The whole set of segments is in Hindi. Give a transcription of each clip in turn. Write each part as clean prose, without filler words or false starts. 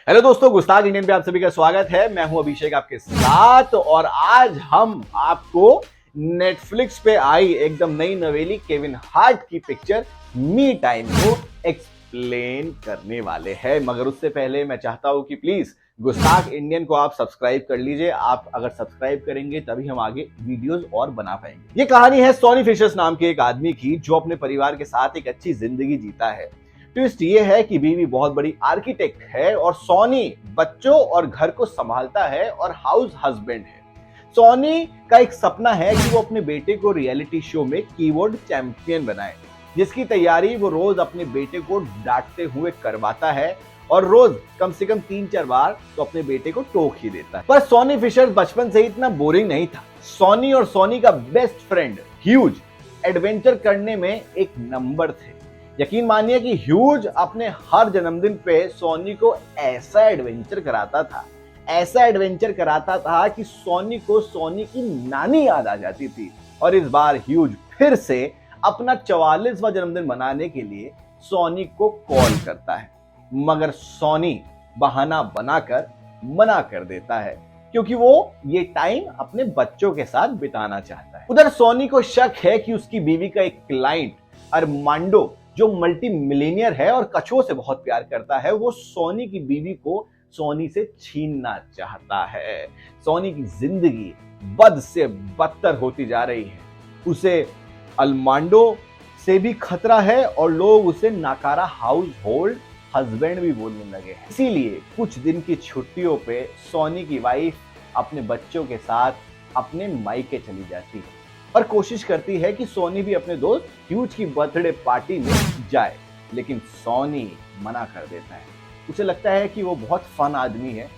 हेलो दोस्तों, गुस्ताख इंडियन पे आप सभी का स्वागत है। मैं हूं अभिषेक आपके साथ और आज हम आपको नेटफ्लिक्स पे आई एकदम नई नवेली केविन हार्ट की पिक्चर मी टाइम को एक्सप्लेन करने वाले हैं। मगर उससे पहले मैं चाहता हूं कि प्लीज गुस्ताख इंडियन को आप सब्सक्राइब कर लीजिए। आप अगर सब्सक्राइब करेंगे तभी हम आगे वीडियोस और बना पाएंगे। ये कहानी है सॉनी फिशर्स नाम के एक आदमी की जो अपने परिवार के साथ एक अच्छी जिंदगी जीता है। ट्विस्ट ये है कि बीवी बहुत बड़ी आर्किटेक्ट है और सॉनी बच्चों और घर को संभालता है और हाउस हस्बैंड है। सॉनी का एक सपना है कि वो अपने बेटे को रियलिटी शो में कीबोर्ड चैंपियन बनाए, जिसकी तैयारी वो रोज अपने बेटे को डांटते हुए करवाता है और रोज कम से कम 3-4 बार तो अपने बेटे को टोक ही देता है। पर सॉनी फिशर बचपन से ही इतना बोरिंग नहीं था। सॉनी और सॉनी का बेस्ट फ्रेंड ह्यूज एडवेंचर करने में एक नंबर थे। यकीन मानिए कि ह्यूज अपने हर जन्मदिन पे सॉनी को ऐसा एडवेंचर कराता था कि सॉनी को सॉनी की नानी याद आ जाती थी। और इस बार ह्यूज फिर से अपना 44वां जन्मदिन मनाने के लिए सॉनी को कॉल करता है, मगर सॉनी बहाना बनाकर मना कर देता है क्योंकि वो ये टाइम अपने बच्चों के साथ बिताना चाहता है। उधर सॉनी को शक है कि उसकी बीवी का एक क्लाइंट अरमांडो, जो मल्टी मिलियनियर है और कछुओं से बहुत प्यार करता है, वो सॉनी की बीवी को सॉनी से छीनना चाहता है। सॉनी की जिंदगी बद से बदतर होती जा रही है। उसे अल्मांडो से भी खतरा है और लोग उसे नाकारा हाउस होल्ड हस्बैंड भी बोलने लगे हैं। इसीलिए कुछ दिन की छुट्टियों पे सॉनी की वाइफ अपने बच्चों के साथ अपने मायके चली जाती है और कोशिश करती है कि सॉनी भी अपने दोस्त ह्यूज की बर्थडे पार्टी में जाए, लेकिन सॉनी मना कर देता है। उसे लगता है कि वो बहुत फन आदमी है।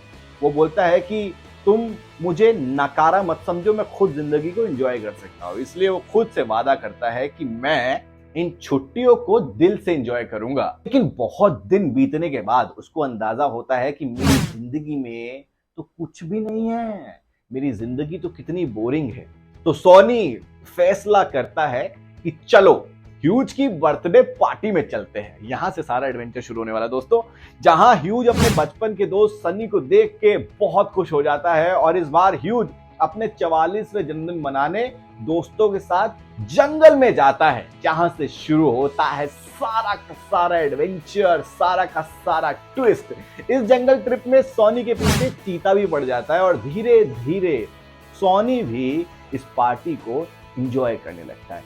वो बोलता है कि तुम मुझे नकारा मत समझो, मैं खुद जिंदगी को एंजॉय कर सकता हूँ। इसलिए वो खुद से वादा करता है कि मैं इन छुट्टियों को दिल से एंजॉय करूंगा। लेकिन बहुत दिन बीतने के बाद उसको अंदाजा होता है कि मेरी जिंदगी में तो कुछ भी नहीं है, मेरी जिंदगी तो कितनी बोरिंग है। तो सॉनी फैसला करता है कि चलो ह्यूज की बर्थडे पार्टी में चलते हैं। यहां से सारा एडवेंचर शुरू होने वाला दोस्तों, जहां ह्यूज अपने बचपन के दोस्त सनी को देख के बहुत खुश हो जाता है और इस बार ह्यूज अपने 44वें जन्मदिन मनाने दोस्तों के साथ जंगल में जाता है, जहां से शुरू होता है सारा का सारा एडवेंचर, सारा का सारा ट्विस्ट। इस जंगल ट्रिप में सॉनी के पीछे चीता भी पड़ जाता है और धीरे धीरे सॉनी भी इस पार्टी को एंजॉय करने लगता है।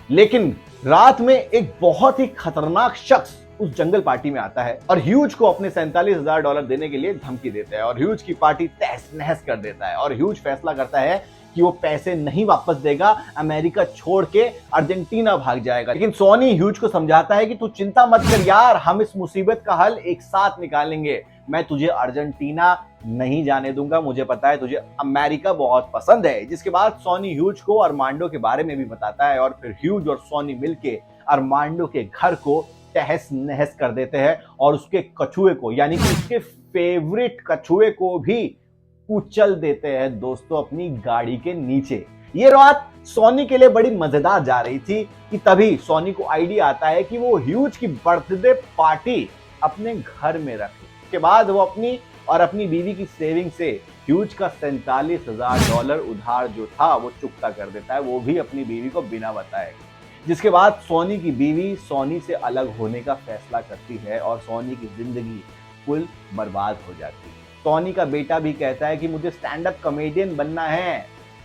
लेकिन रात में एक बहुत ही खतरनाक शख्स उस जंगल पार्टी में आता है और ह्यूज को अपने $47,000 देने के लिए धमकी देता है और ह्यूज की पार्टी तहस नहस कर देता है। और ह्यूज फैसला करता है कि वो पैसे नहीं वापस देगा, अमेरिका छोड़ के अर्जेंटीना भाग जाएगा। लेकिन सॉनी ह्यूज को समझाता है कि तू चिंता मत कर यार, हम इस मुसीबत का हल एक साथ निकालेंगे। मैं तुझे अर्जेंटीना नहीं जाने दूंगा, मुझे पता है तुझे अमेरिका बहुत पसंद है। जिसके बाद सॉनी ह्यूज को अरमांडो के बारे में भी बताता है और फिर ह्यूज और सॉनी मिलके अरमांडो के घर को तहस नहस कर देते हैं और उसके कछुए को, यानी कि उसके फेवरेट कछुए को भी कुचल देते हैं दोस्तों अपनी गाड़ी के नीचे। ये रात सॉनी के लिए बड़ी मजेदार जा रही थी कि तभी सॉनी को आइडिया आता है कि वो ह्यूज की बर्थडे पार्टी अपने घर में रखे। के बाद वो अपनी बीवी की सेविंग से ह्यूज का $47,000 उधार जो था वो चुकता कर देता है, वो भी अपनी बीवी को बिना बताए। जिसके बाद सॉनी की बीवी सॉनी से अलग होने का फैसला करती है और सॉनी की जिंदगी कुल बर्बाद हो जाती है। सॉनी का बेटा भी कहता है कि मुझे स्टैंड अप कॉमेडियन बनना है,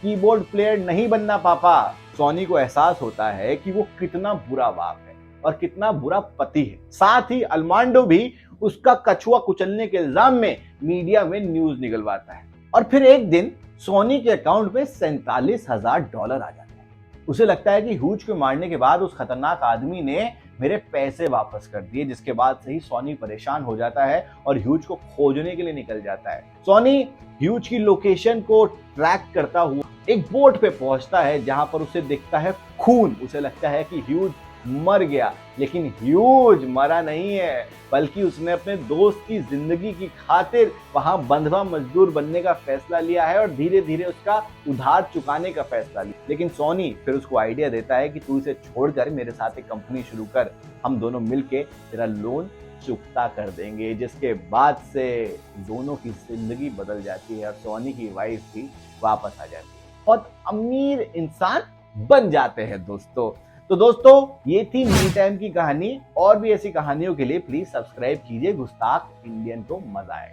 कीबोर्ड प्लेयर नहीं बनना पापा। सॉनी को एहसास होता है कि वो कितना बुरा बाप है और कितना बुरा पति है। साथ ही अल्मांडो भी उसका कछुआ कुचलने के इल्जाम में मीडिया में न्यूज निकलवाता है। और फिर एक दिन सॉनी के अकाउंट में $47,000 आ जाता है। उसे लगता है कि ह्यूज को मारने के बाद उस खतरनाक आदमी ने मेरे पैसे वापस कर दिए। जिसके बाद से ही सॉनी परेशान हो जाता है और ह्यूज को खोजने के लिए निकल जाता है। सॉनी ह्यूज की लोकेशन को ट्रैक करता हुआ एक बोट पे पहुंचता है जहां पर उसे दिखता है खून। उसे लगता है कि ह्यूज मर गया, लेकिन ह्यूज मरा नहीं है, बल्कि उसने अपने दोस्त की जिंदगी की खातिर वहां बंधवा मजदूर बनने का फैसला लिया है और धीरे धीरे उसका उधार चुकाने का फैसला लिया। लेकिन सॉनी फिर उसको आइडिया देता है कि तू इसे छोड़कर मेरे साथ एक कंपनी शुरू कर, हम दोनों मिलके तेरा लोन चुकता कर देंगे, जिसके बाद से दोनों की जिंदगी बदल जाती है और सोनी की वाइफ भी वापस आ जाती है, बहुत अमीर इंसान बन जाते हैं दोस्तों। तो दोस्तों ये थी मी टाइम की कहानी, और भी ऐसी कहानियों के लिए प्लीज सब्सक्राइब कीजिए गुस्ताख इंडियन को, मजा आएगा।